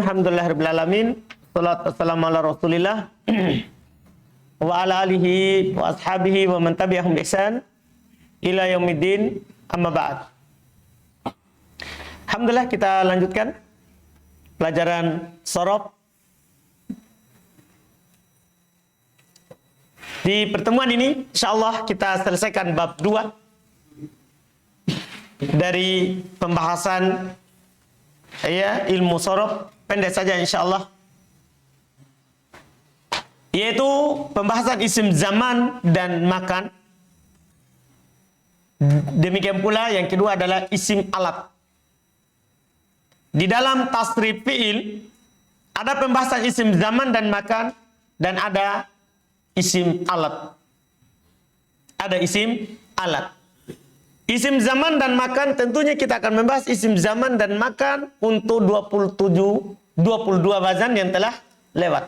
Alhamdulillahirabbil alamin. Shalatu wassalamu ala Rasulillah wa ala alihi wa ashabihi wa man tabi'ahum bi ihsan ila yaumiddin. Amma ba'd. Alhamdulillah, kita lanjutkan pelajaran shorof. Di pertemuan ini insyaallah kita selesaikan bab 2 dari pembahasan ilmu shorof, pendek saja insyaallah, yaitu pembahasan isim zaman dan makan. Demikian pula yang kedua adalah isim alat. Di dalam tasrif fi'il ada pembahasan isim zaman dan makan, dan ada isim alat. Ada isim alat. Isim zaman dan makan, tentunya kita akan membahas isim zaman dan makan untuk 22 wazan yang telah lewat.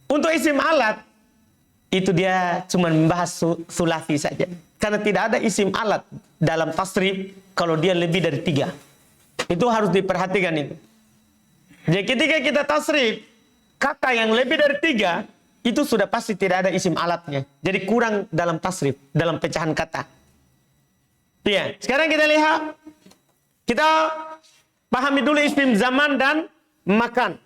Untuk isim alat, itu dia cuma membahas sulasi saja. Karena tidak ada isim alat dalam tasrif kalau dia lebih dari 3. Itu harus diperhatikan itu. Jadi ketika kita tasrif, kata yang lebih dari 3, itu sudah pasti tidak ada isim alatnya. Jadi kurang dalam tasrif, dalam pecahan kata. Ya, sekarang kita lihat. Kita pahami dulu isim zaman dan makan.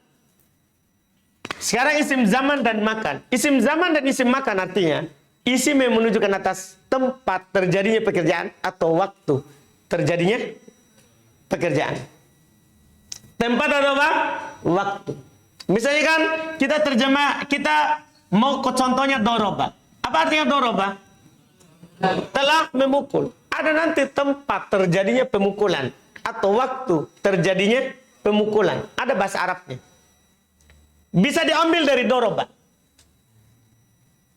Sekarang isim zaman dan makan. Isim zaman dan isim makan artinya isim yang menunjukkan atas tempat terjadinya pekerjaan atau waktu terjadinya pekerjaan. Tempat atau apa? Waktu. Misalnya kan kita mau ke contohnya doroba. Apa artinya doroba? Telah memukul. Ada nanti tempat terjadinya pemukulan atau waktu terjadinya pemukulan. Ada bahasa Arabnya. Bisa diambil dari doroba.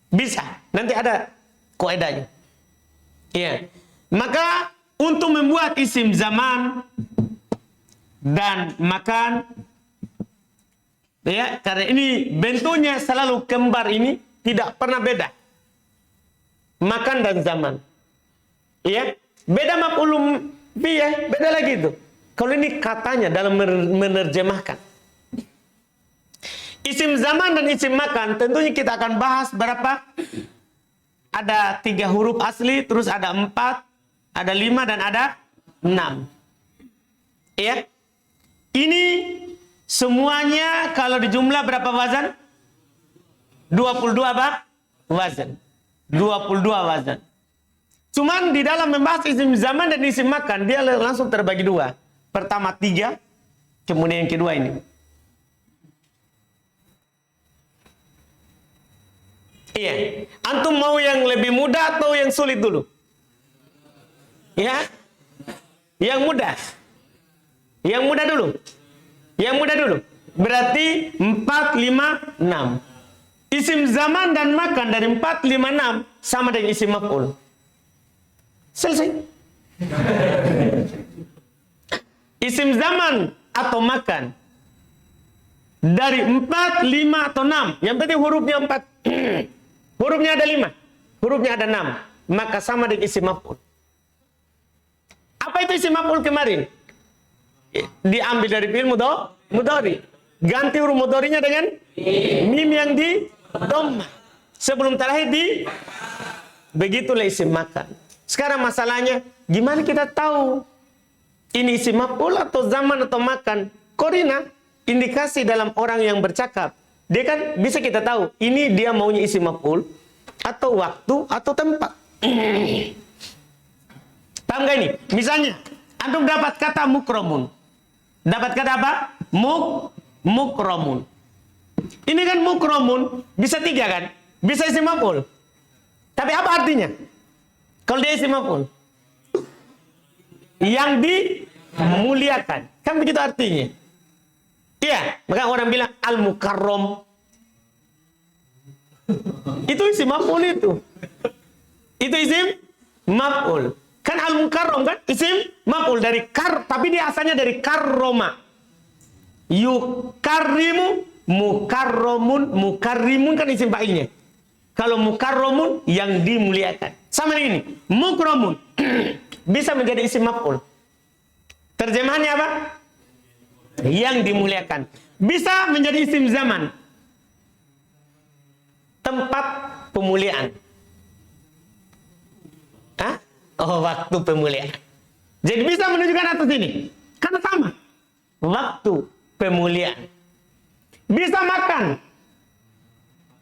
Bisa. Nanti ada kaidahnya. Iya. Maka untuk membuat isim zaman dan makan, ya, karena ini bentuknya selalu kembar, ini tidak pernah beda. Makan dan zaman. Ya, beda maf'ulun bih, beda lagi itu. Kalau ini katanya dalam menerjemahkan. Isim zaman dan isim makan tentunya kita akan bahas berapa? Ada 3 huruf asli, terus ada 4, ada 5 dan ada 6. Ya. Ini semuanya kalau dijumlah berapa wazan? 22 apa? Wazan. 22 wazan. Cuman di dalam membahas isim zaman dan isim makan, dia langsung terbagi 2. Pertama 3, kemudian yang kedua ini. Iya. Antum mau yang lebih mudah atau yang sulit dulu? Ya? Yang mudah. Yang mudah dulu. Yang mudah dulu. Berarti 4, 5, 6. Isim zaman dan makan dari 4, 5, 6 sama dengan isim maf'ul. Selesai. Isim zaman atau makan dari 4, 5 atau 6. Yang penting hurufnya 4. Hurufnya ada 5. Hurufnya ada 6. Maka sama dengan isim maf'ul. Apa itu isim maf'ul kemarin? Diambil dari fi'il mudhari. Ganti huruf mudharinya dengan mim yang di dhammah. Sebelum terakhir di. Begitulah isim makan. Sekarang masalahnya, gimana kita tahu ini isim maf'ul atau zaman atau makan? Korina, indikasi dalam orang yang bercakap. Dia kan bisa kita tahu, ini dia maunya isim maf'ul atau waktu atau tempat. Paham gak ini? Misalnya, antum dapat kata mukromun. Dapat kata apa? Mukromun. Ini kan mukromun, bisa 3 kan? Bisa isim maf'ul. Tapi apa artinya? Kalau dia isim maf'ul, yang dimuliakan. Kan begitu artinya. Iya, maka orang bilang al-mukarrom. Itu isim maf'ul itu. Itu isim maf'ul. Kan al-mukarrom kan isim maf'ul dari tapi dia asalnya dari karroma. Yukarrimu, mukarrimun kan isim fa'ilnya. Kalau mukarromun yang dimuliakan. Sama dengan ini. Mukromun bisa menjadi isim maf'ul. Terjemahannya apa? Yang dimuliakan. Bisa menjadi isim zaman. Tempat pemuliaan. Hah? Oh, waktu pemuliaan. Jadi bisa menunjukkan atas ini. Karena sama. Waktu pemuliaan. Bisa makan.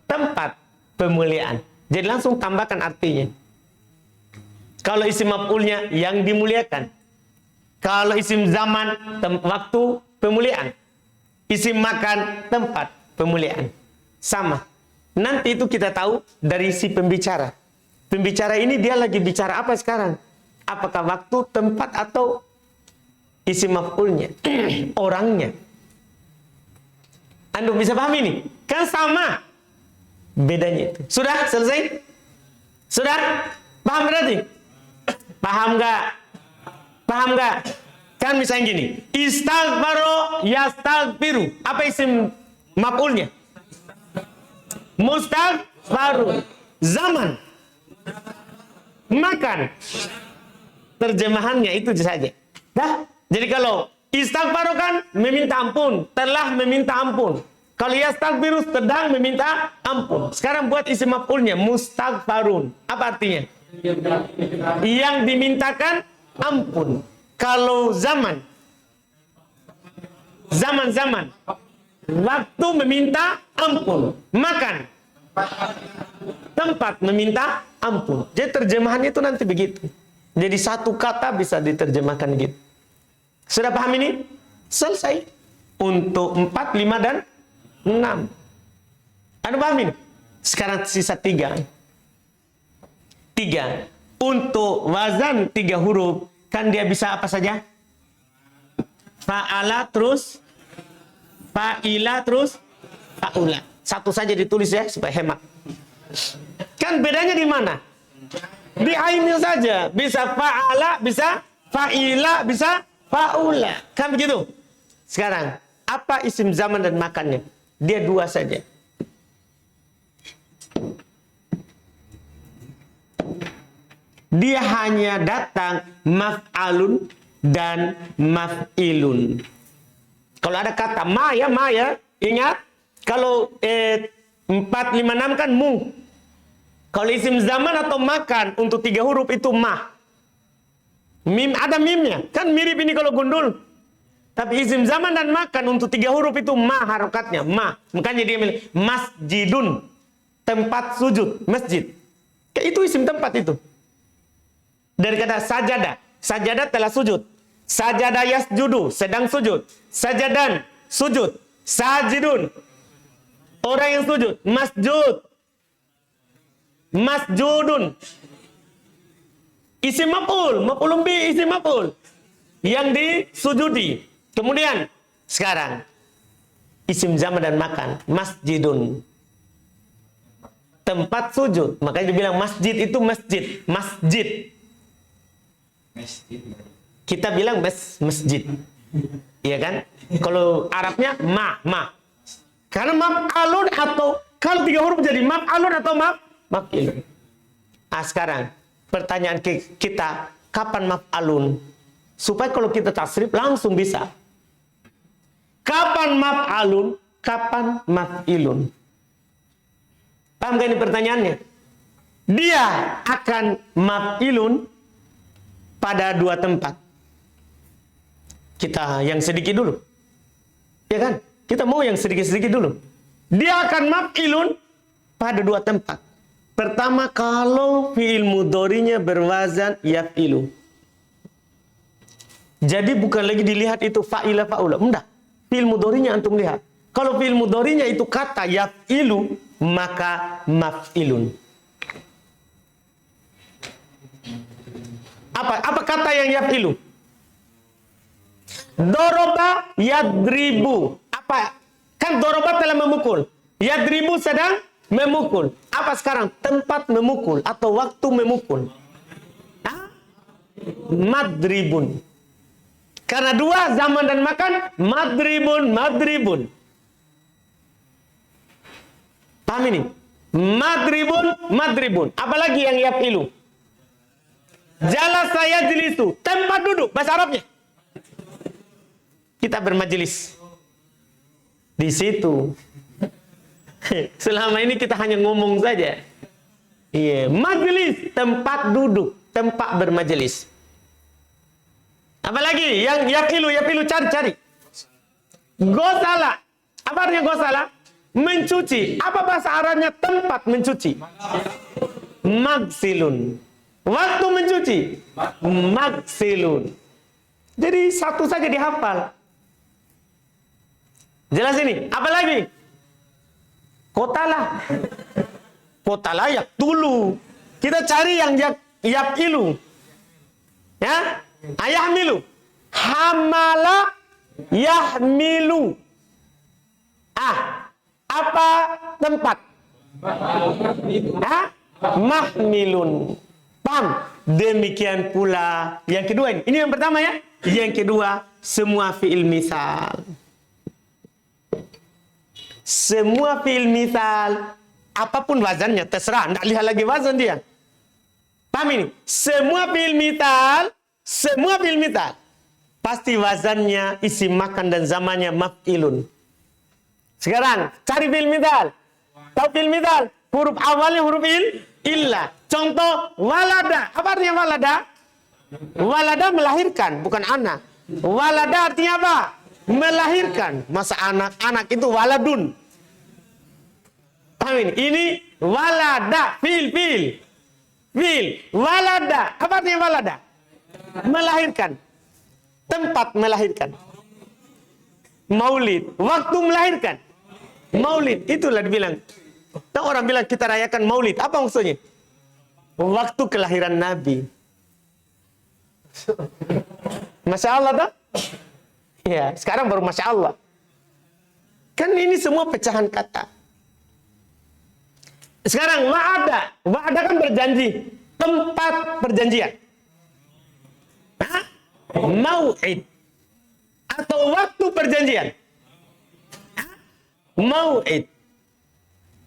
Tempat pemuliaan. Jadi langsung tambahkan artinya. Kalau isim maf'ulnya yang dimuliakan. Kalau isim zaman, waktu pemuliaan. Isim makan, tempat pemuliaan. Sama. Nanti itu kita tahu dari si pembicara. Pembicara ini dia lagi bicara apa sekarang? Apakah waktu, tempat, atau isim maf'ulnya? Orangnya. Anda bisa paham ini? Kan sama. Bedanya itu. Sudah selesai? Sudah? Paham berarti? Paham nggak? Paham nggak? Kan misalnya gini. Istaghfaro yastaghfiru. Apa isim maf'ulnya? Mustaghfaru. Zaman. Makan. Terjemahannya itu saja. Dah. Jadi kalau istaghfaru kan meminta ampun. Telah meminta ampun. Kalau yastaghfiru sedang meminta ampun. Sekarang buat isim maf'ulnya. Mustaghfarun. Apa artinya? Yang dimintakan ampun. Kalau zaman. Zaman-zaman. Waktu meminta ampun. Makan. Tempat meminta ampun. Jadi terjemahannya itu nanti begitu. Jadi satu kata bisa diterjemahkan gitu. Sudah paham ini? Selesai. Untuk 4, 5, dan 6. Anda paham ini? Sekarang sisa 3. 3. Untuk wazan 3 huruf. Kan dia bisa apa saja? Fa'ala terus fa'ila terus fa'ula. Satu saja ditulis ya supaya hemat. Kan bedanya di mana? Di ainil saja. Bisa fa'ala, bisa fa'ila, bisa fa'ula. Kan begitu? Sekarang, apa isim zaman dan makannya? Dia 2 saja. Dia hanya datang maf'alun dan maf'ilun. Kalau ada kata ma ya, ingat. Kalau 4, 5, 6 kan mu. Kalau isim zaman atau makan untuk 3 huruf itu ma. Mim, ada mimnya. Kan mirip ini kalau gundul. Tapi isim zaman dan makan untuk 3 huruf itu ma harokatnya. Ma. Makanya dia bilang masjidun. Tempat sujud. Masjid. Itu isim tempat itu. Dari kata sajadah. Sajadah telah sujud. Sajadah yasjudu. Sedang sujud. Sajadan. Sujud. Sajidun. Orang yang sujud. Masjud. Masjudun. Isim maf'ul. Maf'ulun bi isim maf'ul. Yang disujudi. Kemudian. Sekarang. Isim zaman dan makan. Masjidun. Tempat sujud. Makanya dibilang masjid itu masjid. Masjid. Kita bilang masjid. Iya kan? Kalau Arabnya ma. Karena maf'alun atau kalau 3 huruf jadi maf'alun atau maf'ilun. Ah, sekarang pertanyaan kita, kapan maf'alun? Supaya kalau kita tasrif langsung bisa. Kapan maf'alun? Kapan maf'ilun? Paham gak ini pertanyaannya? Dia akan maf'ilun pada 2 tempat. Kita yang sedikit dulu. Ya kan? Kita mau yang sedikit-sedikit dulu. Dia akan maf'ilun pada 2 tempat. Pertama, kalau fi'il mudhari'nya berwazan yaf'ilu. Jadi bukan lagi dilihat itu fa'ila fa'ula. Enggak. Fi'il mudhari'nya antum lihat. Kalau fi'il mudhari'nya itu kata yaf'ilu, maka maf'ilun. Apa kata yang yaf'ilu? Doroba yadribu. Apa? Kan doroba telah memukul. Yadribu sedang memukul. Apa sekarang? Tempat memukul atau waktu memukul? Madribun. Karena 2 zaman dan makan. Madribun. Paham ini? Madribun. Apalagi yang yaf'ilu? Jalasa yajlisu. Tempat duduk. Bahasa Arabnya. kita bermajelis. Di situ. Selama ini kita hanya ngomong saja. Iya, majelis, tempat duduk, tempat bermajelis. Apalagi yang yapilu cari. Gosala. Apa artinya gosala? Mencuci. Apa bahasa Arabnya tempat mencuci? Magsilun. Waktu mencuci. Magsilun. Jadi satu saja dihafal. Jelas ini. Apalagi? Kotala. Kotala yaktulu. Kita cari yang yapilu. Ya? Ayahmilu. Hamala yahmilu. Apa tempat? Mahmilun. Paham? Demikian pula yang kedua ini. Ini yang pertama ya. Yang kedua, semua fi'il misal. Semua fi'il misal, apapun wazannya, terserah. Tidak lihat lagi wazan dia. Paham ini? Semua fi'il misal, pasti wazannya, isim makan dan zamannya maf'ilun. Sekarang, cari fi'il misal. Tahu fi'il misal? Huruf awalnya huruf illa. Contoh, walada. Apa artinya walada? Walada melahirkan, bukan anak. Walada artinya apa? Melahirkan. Masa anak itu waladun. Paham ini? Ini walada. Fi'il. Walada. Apa artinya walada? Melahirkan. Tempat melahirkan. Maulid. Waktu melahirkan. Maulid. Itulah dibilang. Tahu orang bilang kita rayakan maulid. Apa maksudnya? Waktu kelahiran Nabi. Masya Allah tak? Ya, sekarang baru Masya Allah. Kan ini semua pecahan kata. Sekarang wa'ada. Wa'ada kan berjanji. Tempat perjanjian. Mau'id. Atau waktu perjanjian. Mau'id.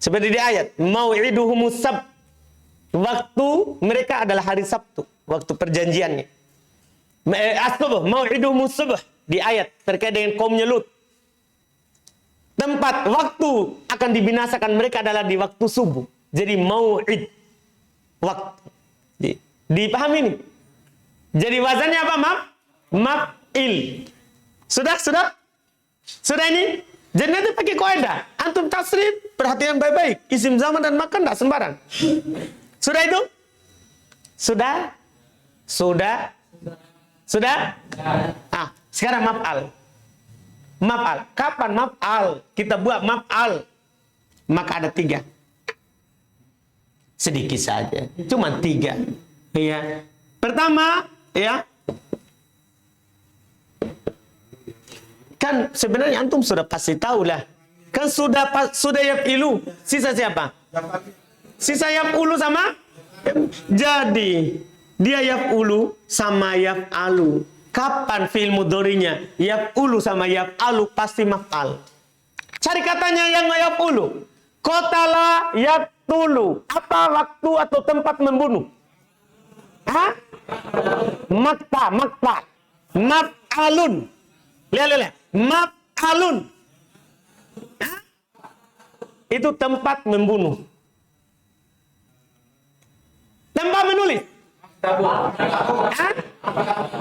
Seperti di ayat. Mau'iduhumus sabt. Waktu mereka adalah hari Sabtu. Waktu perjanjiannya. As-subuh. Mau'iduhumus subuh. Di ayat terkait dengan kaumnya Lut. Tempat, waktu akan dibinasakan mereka adalah di waktu subuh. Jadi mau'id. Waktu. Dipahami ini? Jadi wazannya apa? Maf'il. Sudah ini? Jadi nanti pakai kaidah. Antum tasrif, perhatian baik-baik. Isim zaman dan makan tidak sembarang. Sudah itu? Sudah? Sekarang maf'al. Kapan maf'al? Kita buat maf'al. Maka ada 3. Sedikit saja. Cuma 3. Ya. Pertama, ya. Kan sebenarnya antum sudah pasti tahu lah. Kan sudah yafilu. Sisa siapa? Sisa yaf'ulu sama? Jadi dia yaf'ulu sama yaf'alu. Kapan fi'il mudhari'nya yaf'ulu sama yaf'alu pasti maf'al. Cari katanya yang yaf'ulu. Qatala yaqtulu. Apa waktu atau tempat membunuh? Makta. Maf'alun. Lihat. Maf'alun. Itu tempat membunuh. Tempat menulis.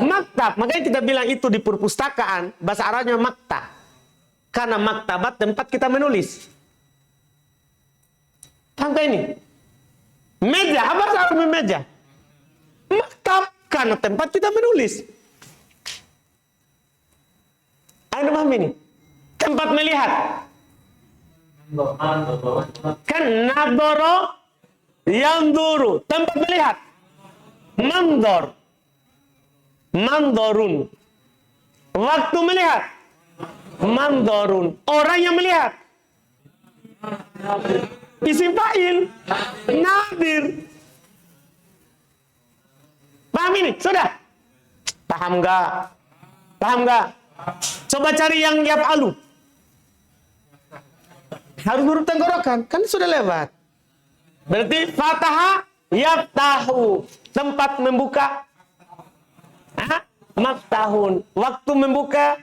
Maktab. Makanya kita bilang itu di perpustakaan. Bahasa Arabnya maktab. Karena maktabat tempat kita menulis. Paham ini? Meja. Apa bahasa Arabnya meja? Maktab. Karena tempat kita menulis. Anda paham ini? Tempat melihat. Kan nadoro yanduru. Tempat melihat. Mandorun. Waktu melihat. Mandorun. Orang yang melihat. Isim fa'il. Nadir. Paham ini? Sudah? Paham enggak? Coba cari yang yaf'alu. Harus huruf tenggorokan. Kan sudah lewat. Berarti fataha yaftahu. Tempat membuka. Maftahun. Waktu membuka.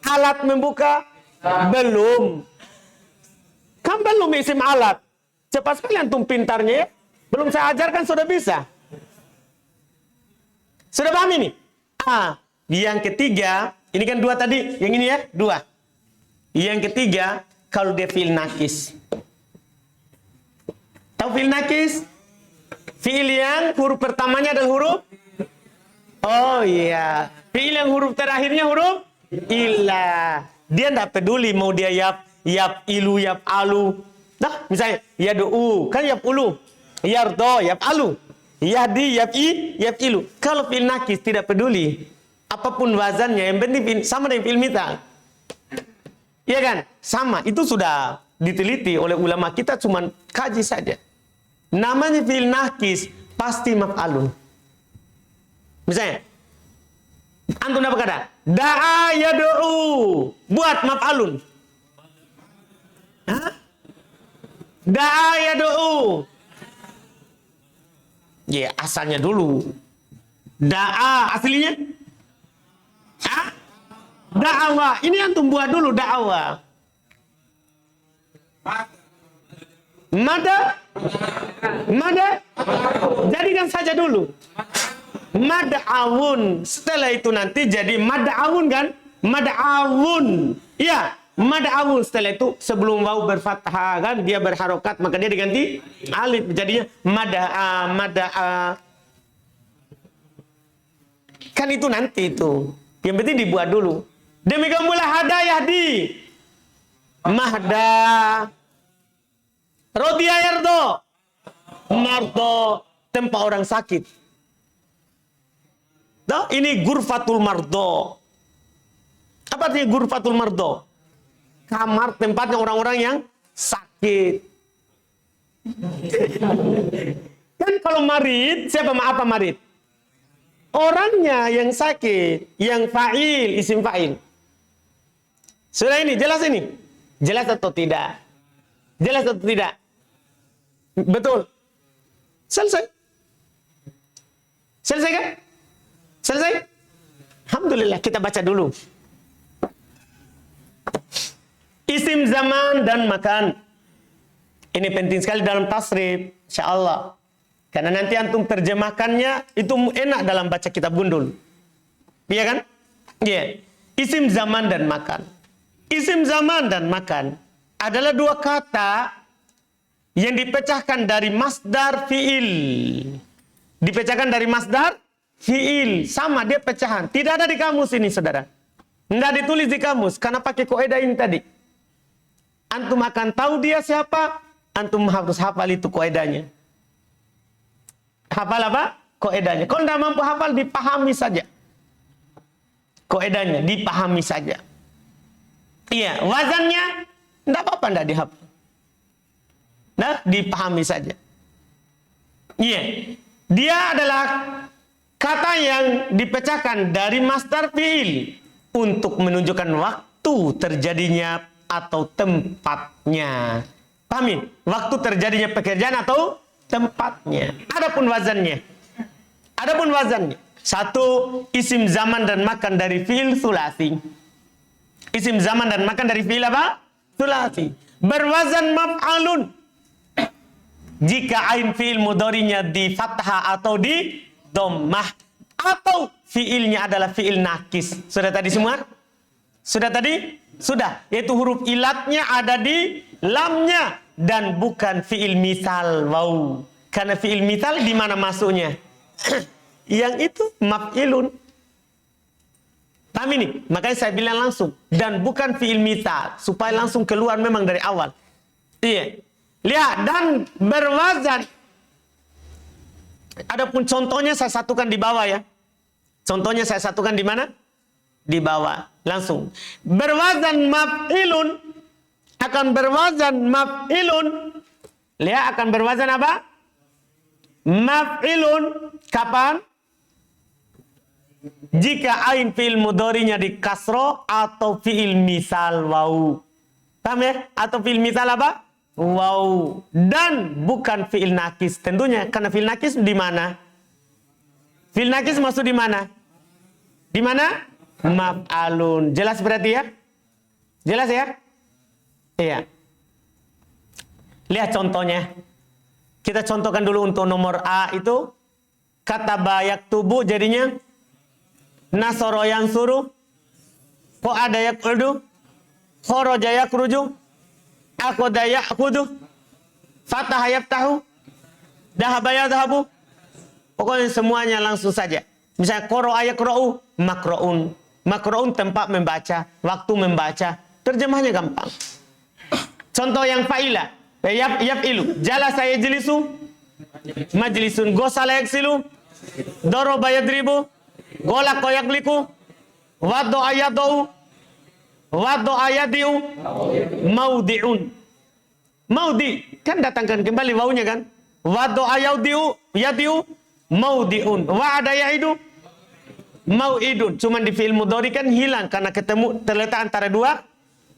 Alat membuka? Belum. Kan belum isim alat. Cepat sekali antum pintarnya ya. Belum saya ajarkan sudah bisa. Sudah paham ini? Yang ketiga, ini kan dua tadi, yang ini ya, dua. Yang ketiga, kalau dia fi'il nakis. Tahu fi'il nakis? Fi'il yang huruf pertamanya adalah huruf? Oh iya. Fi'il yang huruf terakhirnya huruf? Illa. Dia tidak peduli mau dia yap ilu, yap alu. Nah, misalnya, yadu'u, kan yap ulu. Yardo, yap alu. Yahdi, yap ilu. Kalau fi'il nakis tidak peduli. Apapun wazannya, yang penting sama dengan fi'il mithal. Iya kan? Sama. Itu sudah diteliti oleh ulama kita, cuman kaji saja. Namanya fi'il nakis, pasti maf'alun. Misalnya, antum apa kata? Da'a yadu'u. Buat maf'alun. Da'a yadu'u. Ya, asalnya dulu. Da'a, aslinya? Da'awa. Ini antum buat dulu da'awa. Mada? Jadikan saja dulu. Mad'awun. Setelah itu nanti jadi mad'awun kan? Mad'awun. Iya, mad'awun. Setelah itu sebelum waw berfathah kan dia berharokat, maka dia diganti alif, jadinya mada'a. Kan itu nanti itu. Yang penting dibuat dulu. Demikian pula hada yahdi. Mahda. Rodiya yardo. Mardo. Tempat orang sakit. Nah, ini gurfatul mardo. Apa artinya gurfatul mardo? Kamar tempatnya orang-orang yang sakit. Kan kalau marid, siapa apa marid? Orangnya yang sakit, yang fa'il, isim fa'il. Sudah ini, jelas ini? Jelas atau tidak? Jelas atau tidak? Betul. Selesai. Selesai kan? Selesai? Alhamdulillah, kita baca dulu. Isim zaman dan makan. Ini penting sekali dalam tasrif, insyaallah. Karena nanti antum terjemahkannya itu enak dalam baca kitab gundul. Iya kan? Iya. Isim zaman dan makan. Isim zaman dan makan adalah dua kata yang dipecahkan dari masdar fi'il. Dipecahkan dari masdar fi'il. Sama dia pecahan. Tidak ada di kamus ini, saudara. Tidak ditulis di kamus. Karena pakai kaidah ini tadi. Antum akan tahu dia siapa. Antum harus hafal itu kaidahnya. Hafal apa? Kaidahnya. Kalau tidak mampu hafal, dipahami saja. Kaidahnya, dipahami saja. Iya, wazannya tidak apa-apa, tidak dihafal. Nah, dipahami saja. Iya, dia adalah kata yang dipecahkan dari masdar fi'il untuk menunjukkan waktu terjadinya atau tempatnya. Pahami? Waktu terjadinya pekerjaan atau tempatnya. Adapun wazannya. Satu, isim zaman dan makan dari fi'il sulasi. Isim zaman dan makan dari fi'il apa? Sulasi. Berwazan maf'alun. Jika ain fi'il mudhari'nya di fathah atau di dhammah. Atau fi'ilnya adalah fi'il nakis. Sudah tadi semua? Sudah tadi? Sudah. Yaitu huruf ilatnya ada di lamnya. Dan bukan fi'il misal. Wow. Karena fi'il misal di mana masuknya? Yang itu maf'ilun. Paham ini? Makanya saya bilang langsung. Dan bukan fi'il misal. Supaya langsung keluar memang dari awal. Iya. Lihat. Dan berwazan. Adapun contohnya saya satukan di bawah ya. Contohnya saya satukan di mana? Di bawah. Langsung. Berwazan maf'ilun. Akan berwazan maf'ilun. Lihat akan berwazan apa? Maf'ilun. Kapan? Jika ain fi'il mudhari'nya di kasro atau fi'il misal waw. Paham ya? Atau fi'il misal apa? Waw. Dan bukan fi'il nakis. Tentunya karena fi'il nakis di mana? Fi'il nakis masuk di mana? Di mana? Maf'alun. Jelas berarti ya? Jelas ya? Iya. Lihat contohnya. Kita contohkan dulu untuk nomor A itu. Kataba yaktubu jadinya nasoro yang suruh. Kok ada yakudu? Khoroja yakruju. Akoda yakudu. Fatah yaftahu. Dahaba yadhabu. Pokoknya semuanya langsung saja. Misalnya koro ayakro'u. Makro'un. Makro'un tempat membaca. Waktu membaca. Terjemahnya gampang. Contoh yang fa'ila. Yap ilu. Jala saya jelisu. Majlisun. Gosala yaksilu. Doroba yadribu. Gola koyakliku. Wado ayadou. Wado ayadiu. Maudi'un. Maudi. Kan datangkan kembali wawunya kan. Wado ayadiu. Yadiu. Maudi'un. Wa'ada ya'idu. Mau'idun. Cuman di fi'il mudhari kan hilang. Karena ketemu terletak antara dua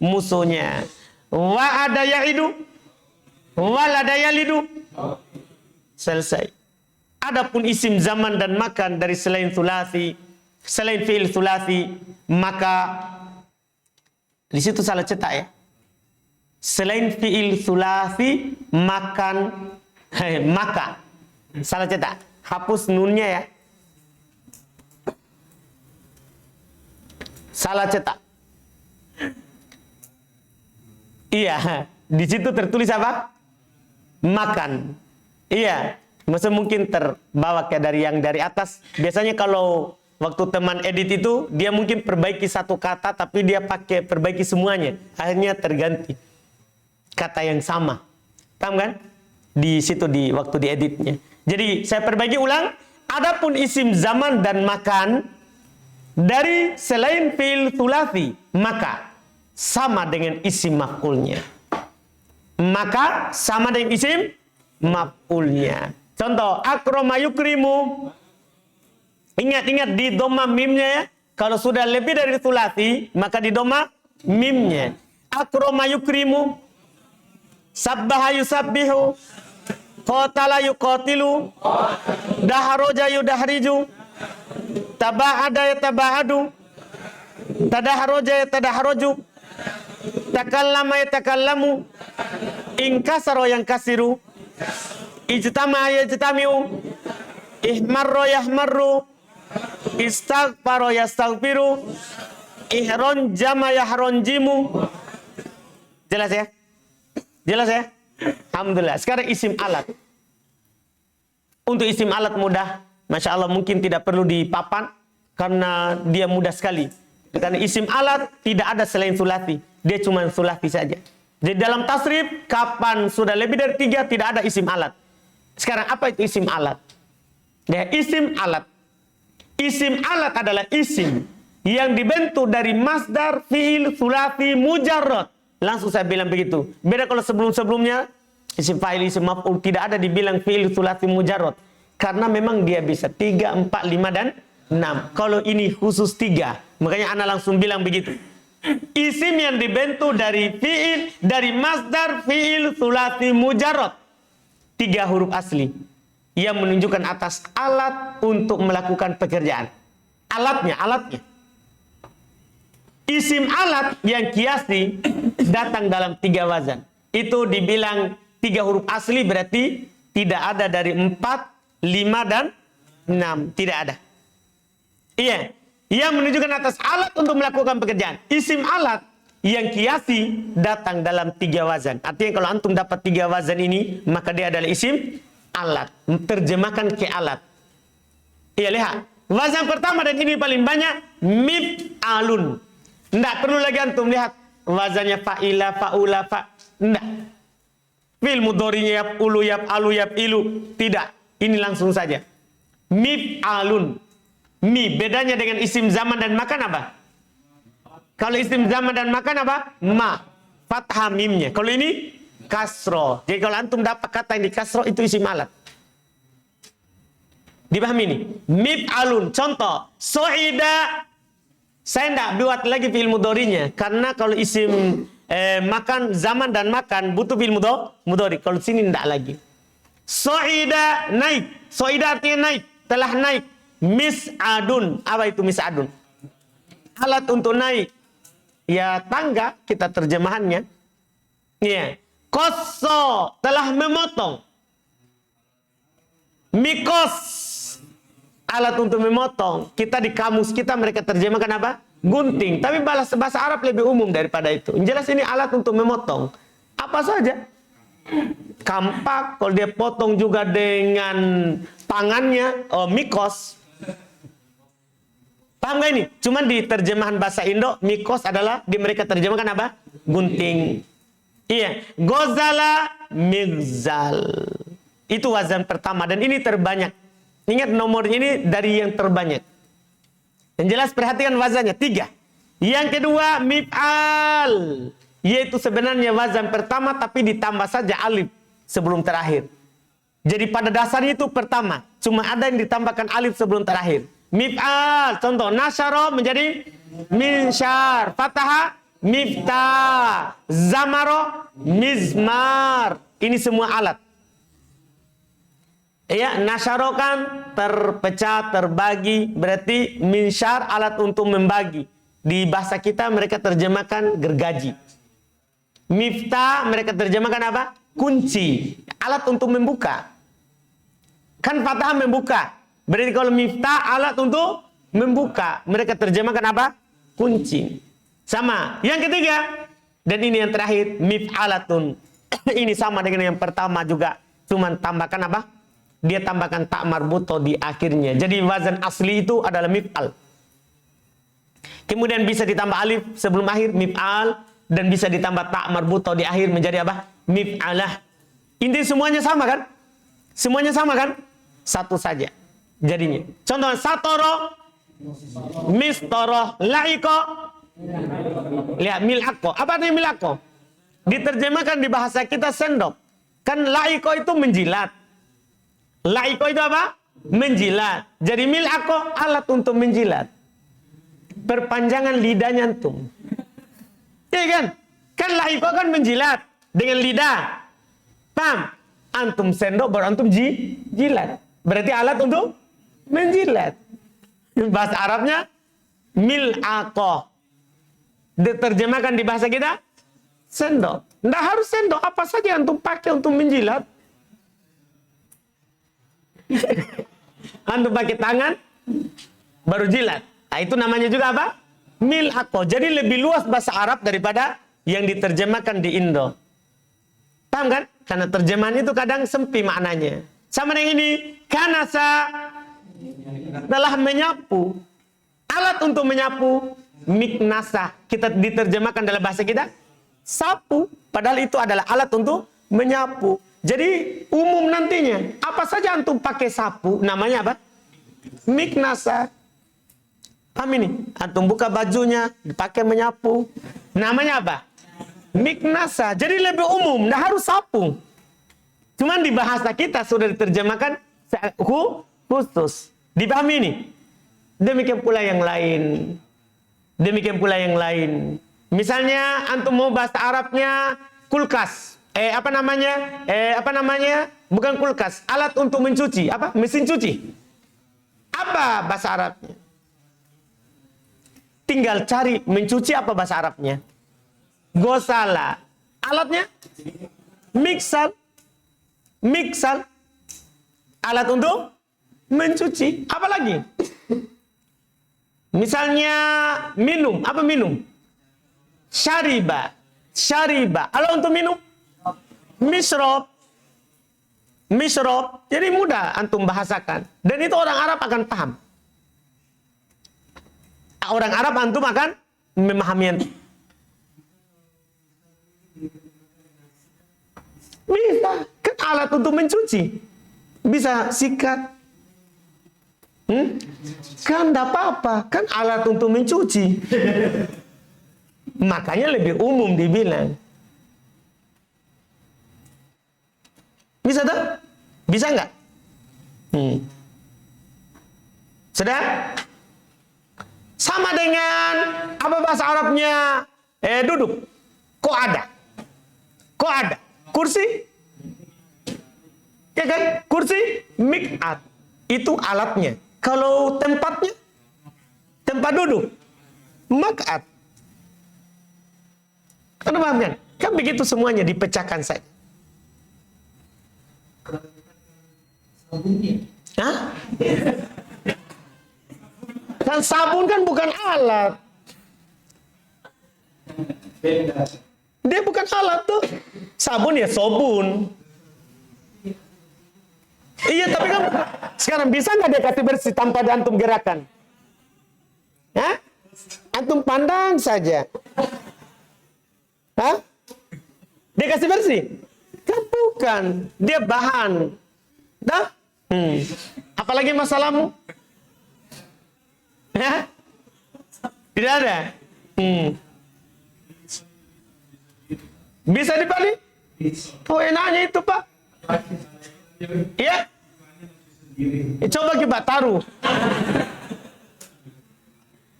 musuhnya. Wa'ada ya'idu. Walada yalidu. Selesai. Adapun isim zaman dan makan dari selain sulasi, selain fi'il sulasi, maka di situ salah cetak ya. Selain fi'il sulasi, makan, maka salah cetak. Hapus nunnya ya. Salah cetak. Iya, di situ tertulis apa? Makan. Iya. Masa mungkin terbawa kayak dari atas. Biasanya kalau waktu teman edit itu, dia mungkin perbaiki satu kata, tapi dia pakai perbaiki semuanya. Akhirnya terganti kata yang sama. Paham kan? Di situ di waktu dieditnya. Jadi saya perbaiki ulang. Adapun isim zaman dan makan dari selain fi'il thulathi, maka sama dengan isim maf'ulnya. Maka sama dengan isim maf'ulnya. Contoh, akrama yukrimu. Ingat-ingat di doma mimnya ya. Kalau sudah lebih dari thulathi, maka di doma mimnya. Akrama yukrimu. Sabbaha yusabbihu. Qatala yuqatilu. Daharoja yudahriju. Taba'ada yataba'adu. Tadaharoja yatadaharoju. Takallama yatakallamu. Inkasaro yang kasiru. Ijtama yajtamiu. Ihmarro yahmarru. Istaghfaro yastaghfiru. Ihronjama yahronjimu. Jelas ya? Jelas ya? Alhamdulillah. Sekarang isim alat. Untuk isim alat mudah. Masya Allah mungkin tidak perlu dipapan. Karena dia mudah sekali. Karena isim alat tidak ada selain sulati. Dia cuma sulati saja. Jadi dalam tasrif, kapan sudah lebih dari 3 tidak ada isim alat. Sekarang apa itu isim alat? Ya, isim alat. Isim alat adalah isim yang dibentuk dari masdar, fi'il, sulati, mujarrad. Langsung saya bilang begitu. Beda kalau sebelum-sebelumnya, isim fa'il, isim maf'ul tidak ada dibilang fi'il, sulati, mujarrad. Karena memang dia bisa 3, 4, 5, dan 6. Kalau ini khusus 3. Makanya ana langsung bilang begitu. Isim yang dibentuk dari fi'il, dari masdar, fi'il, sulati, mujarrad. 3 huruf asli. Yang menunjukkan atas alat untuk melakukan pekerjaan. Alatnya. Isim alat yang kiasi datang dalam 3 wazan. Itu dibilang 3 huruf asli berarti tidak ada dari 4, 5, dan 6. Tidak ada. Iya. Yang menunjukkan atas alat untuk melakukan pekerjaan. Isim alat yang kiasi datang dalam 3 wazan. Artinya kalau antum dapat 3 wazan ini, maka dia adalah isim alat. Terjemahkan ke alat. Iya, lihat. Wazan pertama dan ini paling banyak, mif'alun. Tidak perlu lagi antum lihat wazannya fa'ila, fa'ula, tidak. Fi'il mudhari'nya yaf'ulu, yaf'alu, yaf'ilu. Tidak. Ini langsung saja. Mif'alun. Mi, bedanya dengan isim zaman dan makan apa? Kalau isim zaman dan makan apa? Ma. Fathah mimnya. Kalau ini kasro. Jadi kalau antum dapat kata yang di kasro itu isim alat. Dipahami ini? Mif'alun. Contoh. So'ida. Saya tidak buat lagi fi'il mudhari'nya. Karena kalau isim makan, zaman dan makan butuh fi'il mudhari'. Kalau sini tidak lagi. So'ida naik. So'ida artinya naik. Telah naik. Mis'adun. Apa itu mis'adun? Alat untuk naik. ya tangga, kita terjemahannya. Iya. Koso, telah memotong. Mikos, alat untuk memotong. Kita di kamus kita mereka terjemahkan apa? Gunting. Tapi bahasa Arab lebih umum daripada itu. Yang jelas ini alat untuk memotong. Apa saja. Kampak, kalau dia potong juga dengan tangannya, mikos. Paham gak ini? Cuman di terjemahan bahasa Indo, mikos adalah di mereka terjemahkan apa? Gunting. Iya. Gozala, migzal. Itu wazan pertama dan ini terbanyak. Ingat nomornya ini dari yang terbanyak. Yang jelas perhatikan wazannya 3. Yang kedua mif'al, yaitu sebenarnya wazan pertama tapi ditambah saja alif sebelum terakhir. Jadi pada dasarnya itu pertama, cuma ada yang ditambahkan alif sebelum terakhir. Mif'al, contoh nasyaro menjadi minsyar, fataha miftah, zamaro mizmar. Ini semua alat. Ya, nasyaro kan terpecah, terbagi, berarti minsyar alat untuk membagi. Di bahasa kita mereka terjemahkan gergaji. Miftah mereka terjemahkan apa? Kunci, alat untuk membuka. Kan fathah membuka. Berarti kalau miftah alat untuk membuka, mereka terjemahkan apa? Kunci. Sama. Yang ketiga dan ini yang terakhir mif'alatun. Ini sama dengan yang pertama juga, cuman tambahkan apa? Dia tambahkan tak marbuto di akhirnya. Jadi wazan asli itu adalah mif'al. Kemudian bisa ditambah alif sebelum akhir mif'al dan bisa ditambah tak marbuto di akhir menjadi apa? Mif'alah. Inti semuanya sama kan? Semuanya sama kan? Satu saja. Jadinya. Contoh satoro, mistoro, laiko. Lihat milako. Apa artinya milako? Diterjemahkan di bahasa kita sendok. Kan laiko itu menjilat. Laiko itu apa? Menjilat. Jadi milako alat untuk menjilat. Perpanjangan lidahnya antum. Iya kan? Kan laiko kan menjilat dengan lidah. Paham? Antum sendok baru antum jilat. Berarti alat untuk menjilat. Bahasa Arabnya mil'aqah. Diterjemahkan di bahasa kita sendok. Nggak harus sendok, apa saja antum pakai untuk menjilat. Antum pakai tangan baru jilat. Nah, itu namanya juga apa? Mil'aqah. Jadi lebih luas bahasa Arab daripada yang diterjemahkan di Indo. Paham kan? Karena terjemahan itu kadang sempit maknanya. Sama dengan ini, kanasa telah menyapu. Alat untuk menyapu, miknasa. Kita diterjemahkan dalam bahasa kita, sapu. Padahal itu adalah alat untuk menyapu. Jadi umum nantinya, apa saja antum pakai sapu, namanya apa? Miknasa. Paham ini? Antum buka bajunya, dipakai menyapu. Namanya apa? Miknasa. Jadi lebih umum, tidak harus sapu. Cuman di bahasa kita sudah diterjemahkan khusus. Dipahami ini? Demikian pula yang lain. Demikian pula yang lain. Misalnya antum mau bahasa Arabnya kulkas. Apa namanya? Bukan kulkas, alat untuk mencuci. Apa? Mesin cuci. Apa bahasa Arabnya? Tinggal cari mencuci apa bahasa Arabnya? Gosala. Alatnya? Miksal. Miksal. Alat untuk mencuci. Apa lagi? Misalnya minum. Apa minum? Syariba. Syariba. Alat untuk minum? Misrob. Misrob. Jadi mudah antum bahasakan. Dan itu orang Arab akan paham. Orang Arab antum akan memahami. Bisa. Kan alat untuk mencuci. Bisa sikat. Kan tidak apa-apa. Kan alat untuk mencuci. Makanya lebih umum dibilang. Bisa tak? Bisa nggak? Sudah? Sama dengan apa bahasa Arabnya? Duduk. Kok ada? Kok ada? Kursi? Ya kan? Kursi? Mik'at. Itu alatnya. Kalau tempatnya? Tempat duduk? Mak'at. Anda paham kan? Kan begitu semuanya dipecahkan saja. Hah? Kan sabun kan bukan alat. Dia bukan alat tuh. Sabun ya sobun. Iya, tapi kan sekarang bisa nggak dia kasih bersih tanpa ada antum gerakan? Hah? Antum pandang saja. Hah? Dia kasih bersih? Kan bukan. Dia bahan. Dah? Apalagi masalahmu? Hah? Tidak ada? Bisa dibalik? Oh, enaknya itu, Pak. Iya? Coba kita taruh.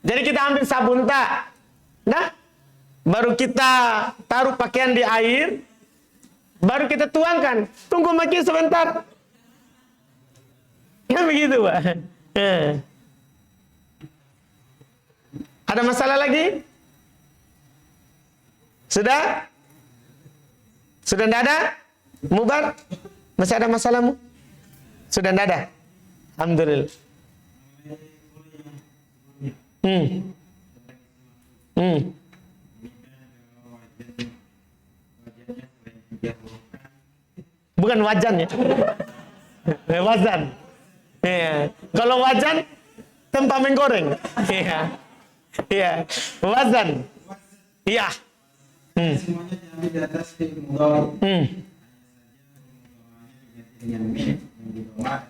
Jadi kita ambil sabun tak? Nah? Baru kita taruh pakaian di air. Baru kita tuangkan. Tunggu makin sebentar. Kan begitu, Pak. Ada masalah lagi? Sudah? Sudah tidak ada? Mubar? Masih ada masalahmu? Sudah tidak ada? Alhamdulillah. Bukan wajan ya? Wazan. Ya. Kalau wajan, tempat menggoreng. Iya. Iya. Wazan. Iya. Semuanya diambil di atas mudhari. Dengan min yang di bawah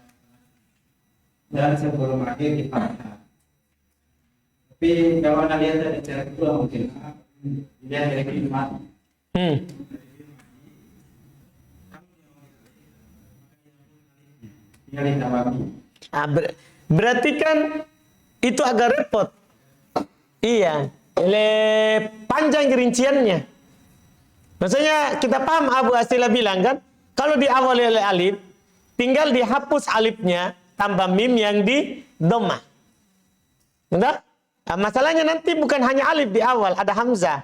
dan sebelum akhir di fathah. Tapi kalau anda lihat dari cara kedua mungkin dilihat dari kalimat. Berarti kan itu agak repot. Iya, panjang rinciannya. Maksudnya kita paham Abu Asila bilang kan, kalau diawali oleh alif, tinggal dihapus alifnya, tambah mim yang di dhammah. Benar? Nah, masalahnya nanti bukan hanya alif di awal, ada hamzah.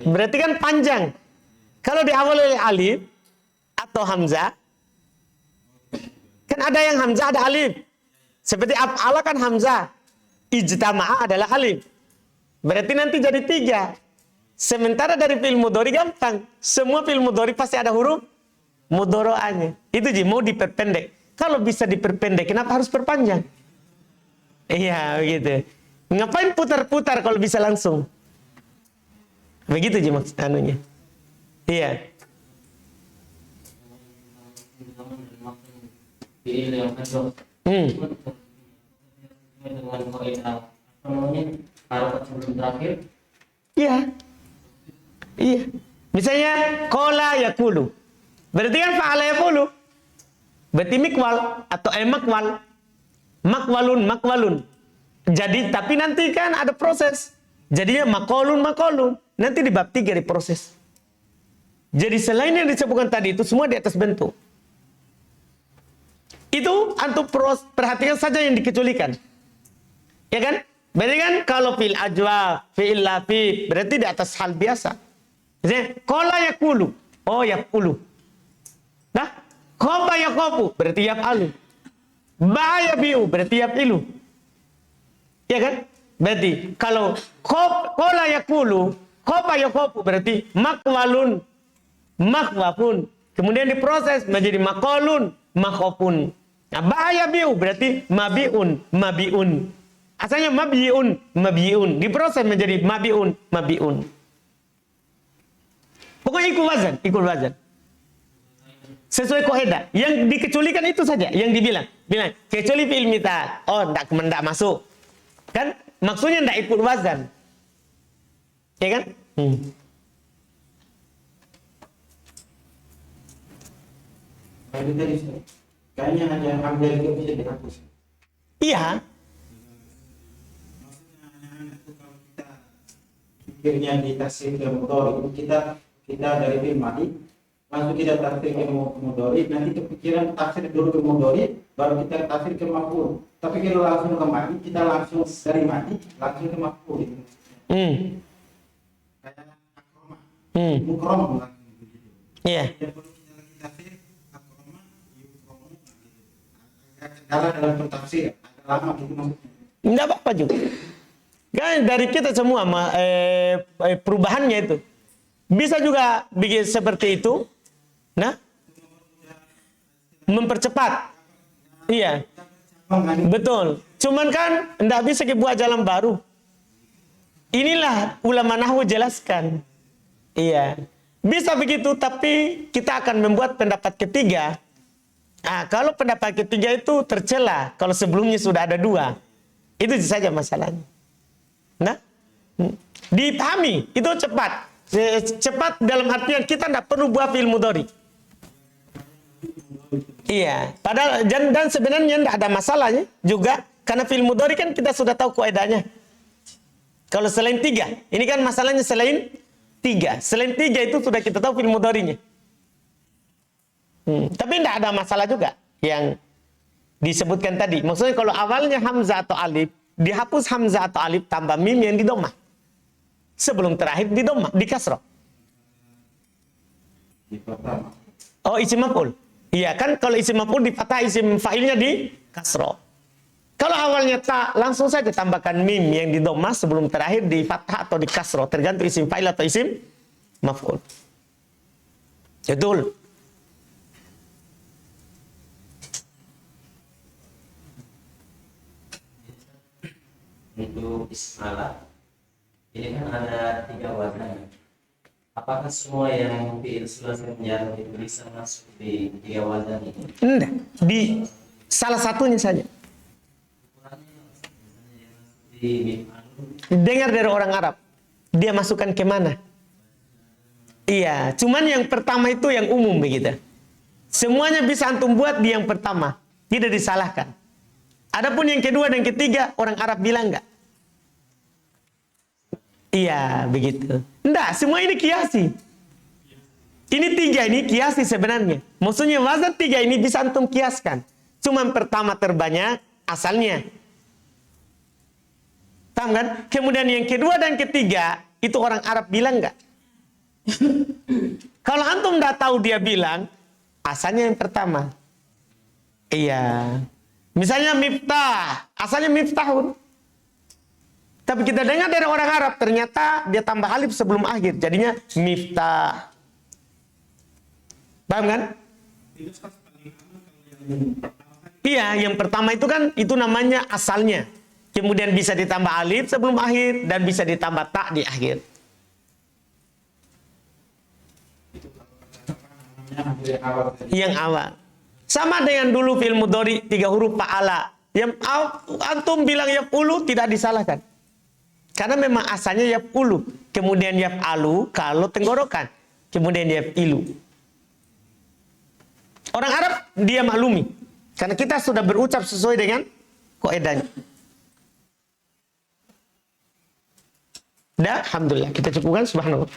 Berarti kan panjang. Kalau diawali oleh alif atau hamzah, kan ada yang hamzah, ada alif. Seperti af'ala kan hamzah. Ijtama'a adalah alif. Berarti nanti jadi 3. Sementara dari fi'il mudhari gampang. Semua fi'il mudhari pasti ada huruf mudhari'ahnya. Itu ji mau diperpendek. Kalau bisa diperpendek, kenapa harus perpanjang? Iya, begitu. Ngapain putar-putar kalau bisa langsung? Begitu ji maksud anunya. Iya. Yang kedua dengan kaidah namanya harakat sebelum terakhir. Iya. Iya. Misalnya qala yaqulu. Berarti kan fa'ala yaqulu. Berarti mikwal atau makwal. Makwalun. Jadi tapi nanti kan ada proses. Jadinya maqalun. Nanti di bab 3 diproses. Jadi selain yang disebutkan tadi itu semua di atas bentuk. Itu antum perhatikan saja yang dikecualikan. Ya kan? Berarti kan kalau fil ajwa, fi'il lafi, berarti di atas hal biasa. Misalnya, qala yaqulu. Oh, yaqulu. Nah, qaba yaqabu, berarti yaf'alu. Ba yabi'u, berarti yaf'ilu. Ya kan? Berarti kalau qala yaqulu, qaba yaqabu, berarti makwalun, makwafun. Kemudian diproses menjadi maqalun, makhofun. Nah, ba yabi'u, berarti mabi'un. Asalnya mabyi'un. Diproses menjadi mabi'un. Pokoknya ikut wazan. Sesuai kaidah. Yang dikecualikan itu saja yang dibilang. Kecuali fi'il mithal. Oh, enggak masuk. Kan maksudnya enggak ikut wazan. Ya kan? Tadi kayaknya hanya hamzah itu bisa dihapus. Iya. Akhirnya di tasrif ke mudhari kita dari fi'il madhi langsung kita tasrif ke mudhari, nanti kepikiran tasrif dulu ke mudhari baru kita tasrif ke maf'ul. Tapi kalau langsung ke madhi kita langsung dari madhi langsung ke maf'ul gitu. mukrom lah begitu. Iya. Tidak perlu kita lagi tafsir akroma yukromu gitu. Agak kendala dalam bertafsir, agak lama gitu maksudnya. Enggak apa-apa juga. Kan dari kita semua perubahannya itu. Bisa juga bikin seperti itu. Nah, mempercepat. Iya. Betul. Cuman kan enggak bisa buat jalan baru. Inilah ulama nahwu jelaskan. Iya. Bisa begitu, tapi kita akan membuat pendapat ketiga. Nah, kalau pendapat ketiga itu tercela, kalau sebelumnya sudah ada dua. Itu saja masalahnya. Nah, dipahami, itu cepat. Cepat dalam artian kita tidak perlu buat fi'il mudhari. Iya, padahal dan sebenarnya tidak ada masalahnya juga, karena fi'il mudhari kan kita sudah tahu kaidahnya. Kalau selain tiga, ini kan masalahnya selain tiga. Selain tiga itu sudah kita tahu fi'il mudharinya. Tapi tidak ada masalah juga yang disebutkan tadi. Maksudnya kalau awalnya hamzah atau alif, dihapus hamzah atau alif tambah mim yang di dhammah. Sebelum terakhir di dhammah, di kasrah. Di pertama. Oh, isim maf'ul. Iya kan, kalau isim maf'ul di fathah, isim fa'ilnya di kasrah. Kalau awalnya ta, langsung saja tambahkan mim yang di dhammah sebelum terakhir di fathah atau di kasrah, tergantung isim fa'il atau isim maf'ul. Betul. Untuk ismalah ini kan ada 3 wazan. Apakah semua yang fi'il sulasi menjarah itu bisa masuk di 3 wazan ini? Enggak, di salah satunya saja. Di Dengar dari orang Arab, dia masukkan kemana? Iya, cuman yang pertama itu yang umum begitu. Semuanya bisa antum buat di yang pertama, tidak disalahkan. Adapun yang kedua dan ketiga, orang Arab bilang enggak. Iya, begitu. Enggak, semua ini kiasi. Ini 3 ini kiasi sebenarnya. Maksudnya wazan 3 ini bisa antum kiaskan. Cuman pertama terbanyak asalnya. Paham kan? Kemudian yang kedua dan ketiga, itu orang Arab bilang enggak. Kalau antum enggak tahu dia bilang, asalnya yang pertama. Iya. Misalnya miftah, asalnya miftahun. Tapi kita dengar dari orang Arab, ternyata dia tambah alif sebelum akhir. Jadinya miftah. Paham kan? Iya, yang pertama itu kan, itu namanya asalnya. Kemudian bisa ditambah alif sebelum akhir, dan bisa ditambah ta di akhir. Yang awal. Sama dengan dulu fi'il mudhari 3 huruf fa'ala. Yang antum bilang yaf'ulu tidak disalahkan. Karena memang asalnya yaf'ulu, kemudian yaf'alu kalau tenggorokan, kemudian yaf'ilu. Orang Arab dia maklumi, karena kita sudah berucap sesuai dengan kaidahnya. Dah, alhamdulillah kita cukupkan, subhanallah.